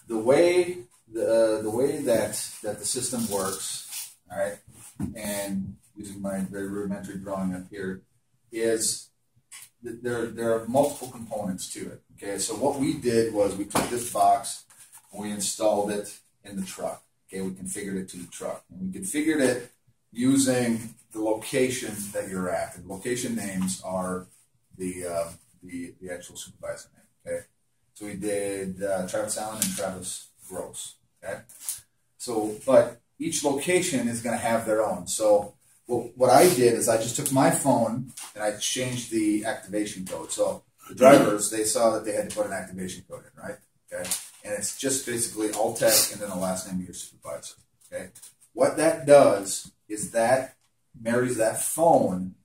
the way that the system works, all right, and using my very rudimentary drawing up here, is that there are multiple components to it. Okay, so what we did was we took this box and we installed it in the truck. Okay, we configured it to the truck, and we configured it using the location that you're at. And location names are the actual supervisor name. Okay, so we did Travis Allen and Travis Gross. Okay, so but each location is going to have their own. So what I did is I just took my phone and I changed the activation code. So the drivers, they saw that they had to put an activation code in, right? Okay, and it's just basically Alt-Tech and then the last name of your supervisor. Okay, what that does is that marries that phone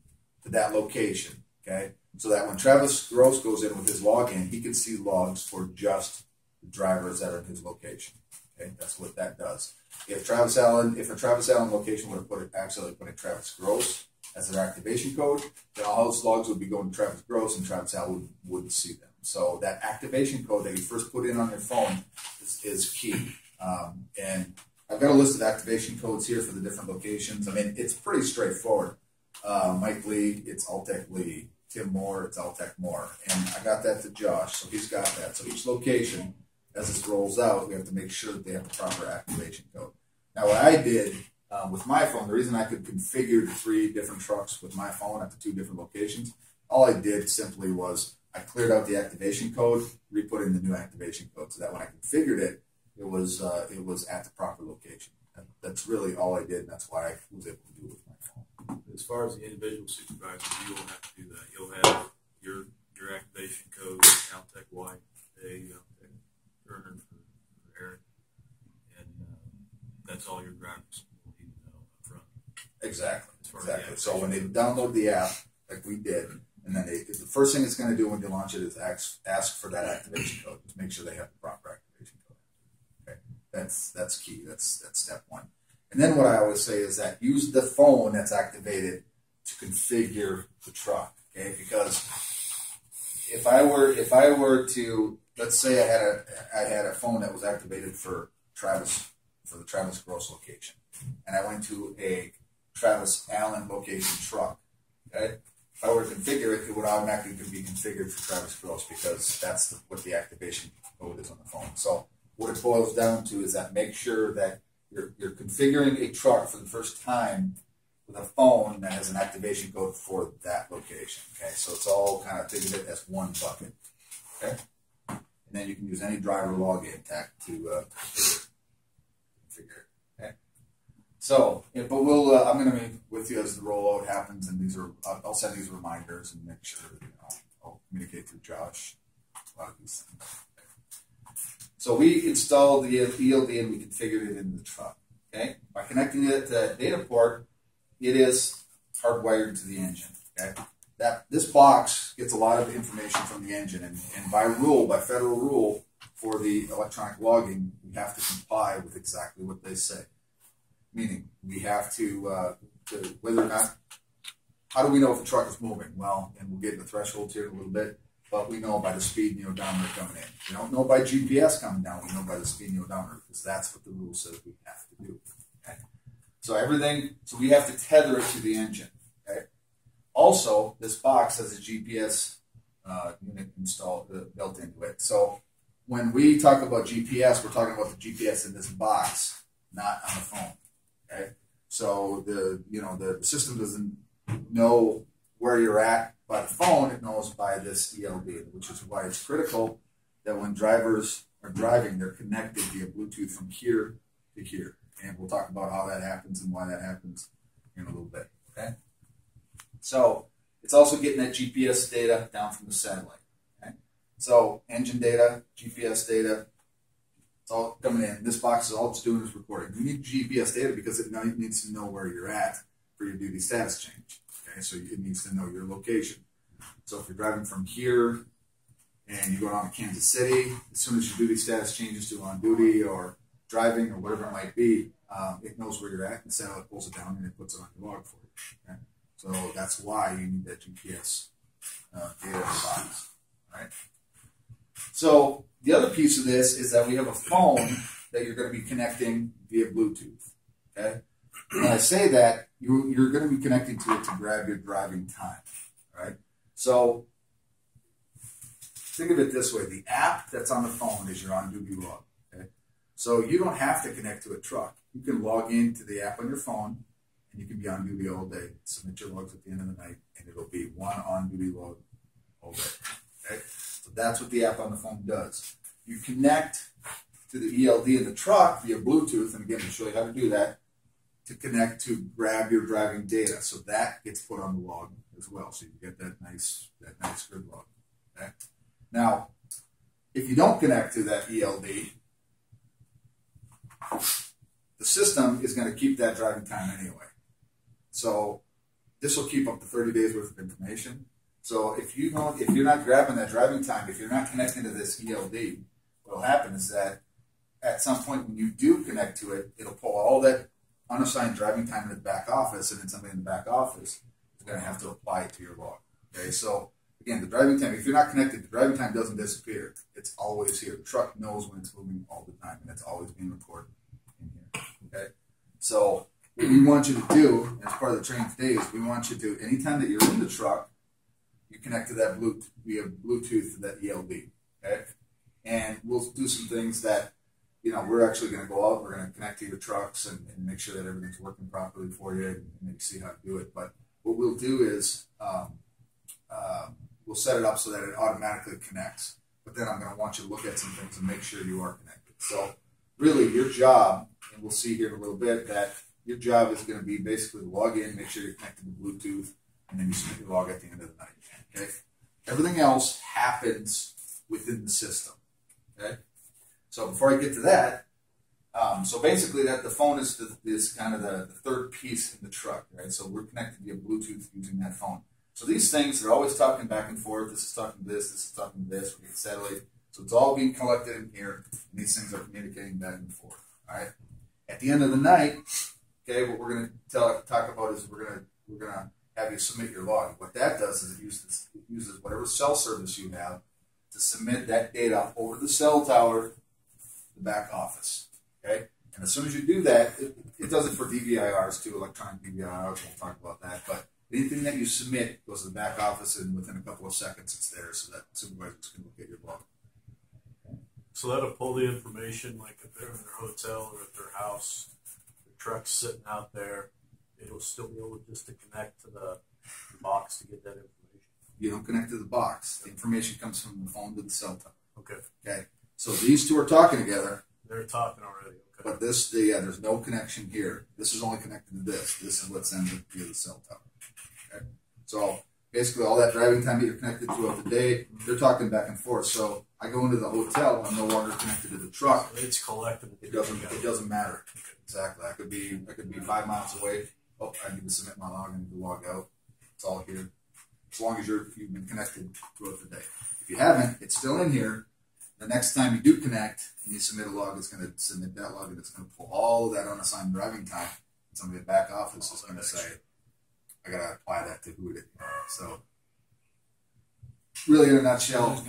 to that location. Okay, so that when Travis Gross goes in with his login, he can see logs for just the drivers that are in his location. Okay, that's what that does. If a Travis Allen location would have accidentally put in Travis Gross as their activation code, then all those logs would be going to Travis Gross, and Travis Allen wouldn't see them. So that activation code that you first put in on your phone is key. And I've got a list of activation codes here for the different locations. I mean, it's pretty straightforward. Mike Lee, it's Alt-Tech Lee. Tim Moore, it's Alt-Tech Moore. And I got that to Josh, so he's got that. So each location, as this rolls out, we have to make sure that they have the proper activation code. Now, what I did with my phone, the reason I could configure the 3 different trucks with my phone at the 2 different locations, all I did simply was I cleared out the activation code, re-put in the new activation code, so that when I configured it, it was at the proper location. That's really all I did, and that's why I was able to do it with my phone. As far as the individual supervisors, you will have to do that. You'll have your activation code, Alt-Tech White, Alt-Tech Turner for Eric, and that's all your drivers will need to know up front. Exactly. So when they download the app, like we did, and then the first thing it's going to do when they launch it is ask for that activation code to make sure they have the proper activation code. Okay, that's key. That's step 1. And then what I always say is that use the phone that's activated to configure the truck. Okay, because if I were to, let's say I had a phone that was activated for the Travis Gross location, and I went to a Travis Allen location truck. Okay, if I were to configure it, it would automatically be configured for Travis Gross because that's what the activation code is on the phone. So what it boils down to is that make sure that you're configuring a truck for the first time with a phone that has an activation code for that location. Okay, so it's all kind of think of it as one bucket. Okay, and then you can use any driver login tag to configure it. Okay, so but we'll I'm going to be with you as the rollout happens, and I'll send these reminders and make sure I'll communicate through Josh a lot of these things. So we installed the ELD and we configured it in the truck. Okay, by connecting it to that data port, it is hardwired to the engine. Okay, this box gets a lot of information from the engine, and by federal rule, for the electronic logging, we have to comply with exactly what they say. Meaning, we have to whether or not. How do we know if the truck is moving? Well, and we'll get into thresholds here in a little bit. But we know by the speed and odometer coming in. We don't know by GPS coming down. We know by the speed and odometer because that's what the rule says we have to do. Okay? So we have to tether it to the engine. Okay? Also, this box has a GPS unit installed built into it. So when we talk about GPS, we're talking about the GPS in this box, not on the phone. Okay? So the system doesn't know where you're at by the phone, it knows by this ELD, which is why it's critical that when drivers are driving, they're connected via Bluetooth from here to here. And we'll talk about how that happens and why that happens in a little bit. Okay? So it's also getting that GPS data down from the satellite. Okay? So engine data, GPS data, it's all coming in. This box is all it's doing is recording. You need GPS data because it needs to know where you're at for your duty status change. Okay, so it needs to know your location. So if you're driving from here and you go down to Kansas City, as soon as your duty status changes to on duty or driving or whatever it might be, it knows where you're at, and satellite pulls it down and it puts it on your log for you. Okay? So that's why you need that GPS data in the box. All right. So the other piece of this is that we have a phone that you're going to be connecting via Bluetooth. Okay. When I say that, you're going to be connecting to it to grab your driving time. Right. So think of it this way: the app that's on the phone is your on-duty log. Okay. So you don't have to connect to a truck. You can log into the app on your phone, and you can be on duty all day. Submit your logs at the end of the night, and it'll be one on-duty log all day. Okay? So that's what the app on the phone does. You connect to the ELD in the truck via Bluetooth, and again, we'll show you how to do that, to connect to grab your driving data. So that gets put on the log as well. So you get that nice grid log. Okay? Now, if you don't connect to that ELD, the system is going to keep that driving time anyway. So this will keep up to 30 days worth of information. So if you're not grabbing that driving time, if you're not connecting to this ELD, what will happen is that at some point when you do connect to it, it'll pull all that unassigned driving time in the back office, and then somebody in the back office is going to have to apply it to your log. Okay, so again, the driving time, if you're not connected, the driving time doesn't disappear. It's always here. The truck knows when it's moving all the time, and it's always being recorded in here. Okay, so what we want you to do as part of the training today is we want you to, anytime that you're in the truck, you connect to that Bluetooth via Bluetooth to that ELD. Okay, and we'll do some things that, we're actually going to go out, we're going to connect to your trucks and make sure that everything's working properly for you and maybe see how to do it. But what we'll do is we'll set it up so that it automatically connects. But then I'm going to want you to look at some things and make sure you are connected. So really your job, and we'll see here in a little bit, that your job is going to be basically log in, make sure you're connected to Bluetooth, and then you submit your log at the end of the night. Okay? Everything else happens within the system. Okay? So before I get to that, so basically that the phone is kind of the third piece in the truck, right? So we're connected via Bluetooth using that phone. So these things, they're always talking back and forth. This is talking to this is talking to this. We get satellite. So it's all being collected in here, and these things are communicating back and forth. All right. At the end of the night, okay, what we're going to talk about is we're gonna have you submit your log. What that does is it uses whatever cell service you have to submit that data over the cell tower, the back office. Okay, and as soon as you do that, it does it for DVIRs too, electronic DVIRs. We'll talk about that, but anything that you submit goes to the back office, and within a couple of seconds, it's there, so that supervisors can look at your log. So that'll pull the information, like if they're in their hotel or at their house, the truck's sitting out there, it'll still be able just to connect to the box to get that information. You don't connect to the box. The information comes from the phone to the cell tower. Okay. Okay. So these two are talking together. They're talking already. Okay. But there's no connection here. This is only connected to this. This is what sends it via the cell tower. Okay. So basically, all that driving time that you're connected throughout the day, they're talking back and forth. So I go into the hotel, I'm no longer connected to the truck. So it's collected. It doesn't matter. Okay. Exactly. I could be 5 miles away. Oh, I need to submit my log. I need to log out. It's all here. As long as you've been connected throughout the day. If you haven't, it's still in here. The next time you do connect and you submit a log, it's going to submit that log, and it's going to pull all of that unassigned driving time. And somebody at the back office is going to say, I got to apply that to who it is. So, really, in a nutshell,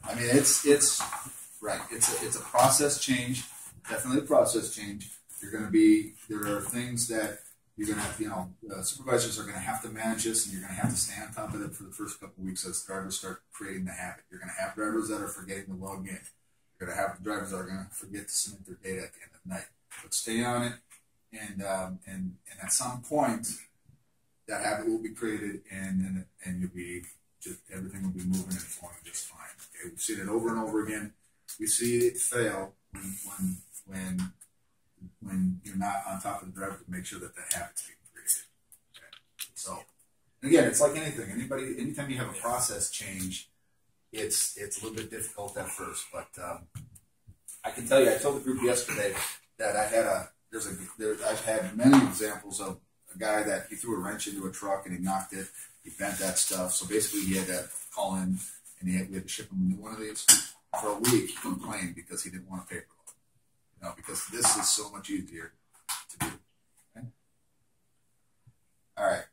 I mean, it's right. It's a process change, definitely a process change. There are things that you're going to have, supervisors are going to have to manage this, and you're going to have to stay on top of it for the first couple of weeks as drivers start creating the habit. You're going to have drivers that are forgetting to log in. You're going to have drivers that are going to forget to submit their data at the end of the night. But stay on it, and at some point, that habit will be created, and you'll be everything will be moving and flowing just fine. Okay, we've seen it over and over again. We see it fail when you're not on top of the driver to make sure that the habit's being created. Okay. So, and again, it's like anything. Anytime you have a process change, it's a little bit difficult at first. But I can tell you, I told the group yesterday that I've had many examples of a guy that he threw a wrench into a truck and he knocked it. He bent that stuff. So basically, he had to call in and we had to ship him a new one of these. For a week, he complained because he didn't want a paper load. Because this is so much easier to do. Okay? All right.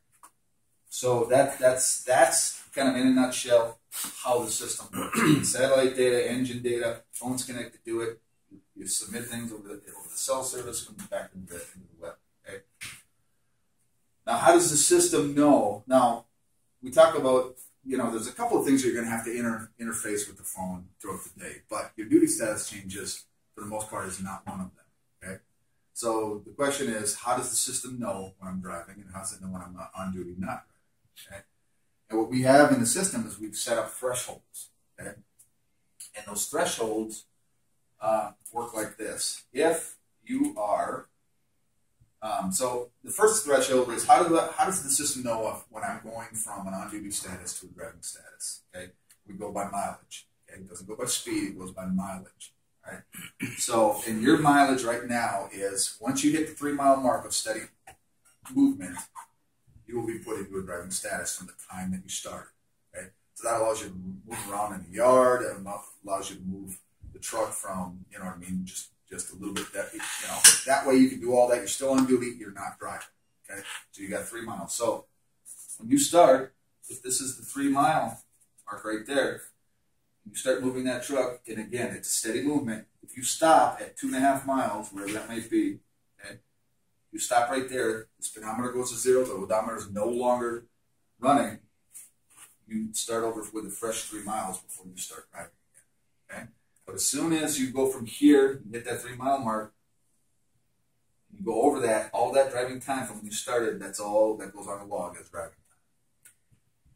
So that's kind of in a nutshell how the system works. Satellite data, engine data, phones connected to it. You submit things over the cell service, comes back into the web. Okay. Now, how does the system know? Now, we talk about, there's a couple of things you're going to have to interface with the phone throughout the day, but your duty status changes, for the most part, is not one of them. Okay. So the question is, how does the system know when I'm driving, and how does it know when I'm not on duty, not driving? Okay. And what we have in the system is we've set up thresholds. Okay. And those thresholds work like this. If you are, so the first threshold is how does the system know when I'm going from an on-duty status to a driving status? Okay, we go by mileage. Okay, it doesn't go by speed; it goes by mileage. Right. So, and your mileage right now is once you hit the 3 mile mark of steady movement, you will be put into a driving status from the time that you started. Okay, so that allows you to move around in the yard. It allows you to move the truck from, just a little bit that way you can do all that. You're still on duty. You're not driving. Okay. So you got 3 miles. So when you start, if this is the 3 mile mark right there, you start moving that truck, and again, it's a steady movement. If you stop at 2.5 miles, wherever that may be, okay, you stop right there. The speedometer goes to 0. The odometer is no longer running. You start over with a fresh 3 miles before you start driving again. Okay. But as soon as you go from here, you hit that 3 mile mark, you go over that, all that driving time from when you started, that's all that goes on the log as driving time.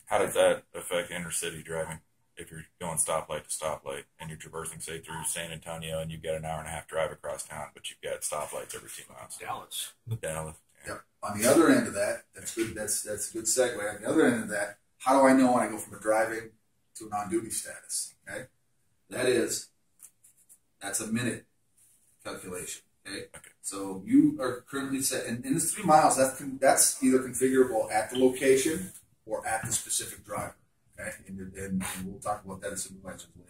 How does that affect intercity driving? If you're going stoplight to stoplight and you're traversing, say, through San Antonio and you've got an 1.5-hour drive across town, but you've got stoplights every 2 miles. Dallas. Yeah. Yep. On the other end of that, that's good. That's a good segue. On the other end of that, how do I know when I go from a driving to a non-duty status? Okay, that's a minute calculation. Okay, so you are currently set, and in this 3 miles, that's either configurable at the location or at the specific driver. Okay, and we'll talk about that in supervisors later.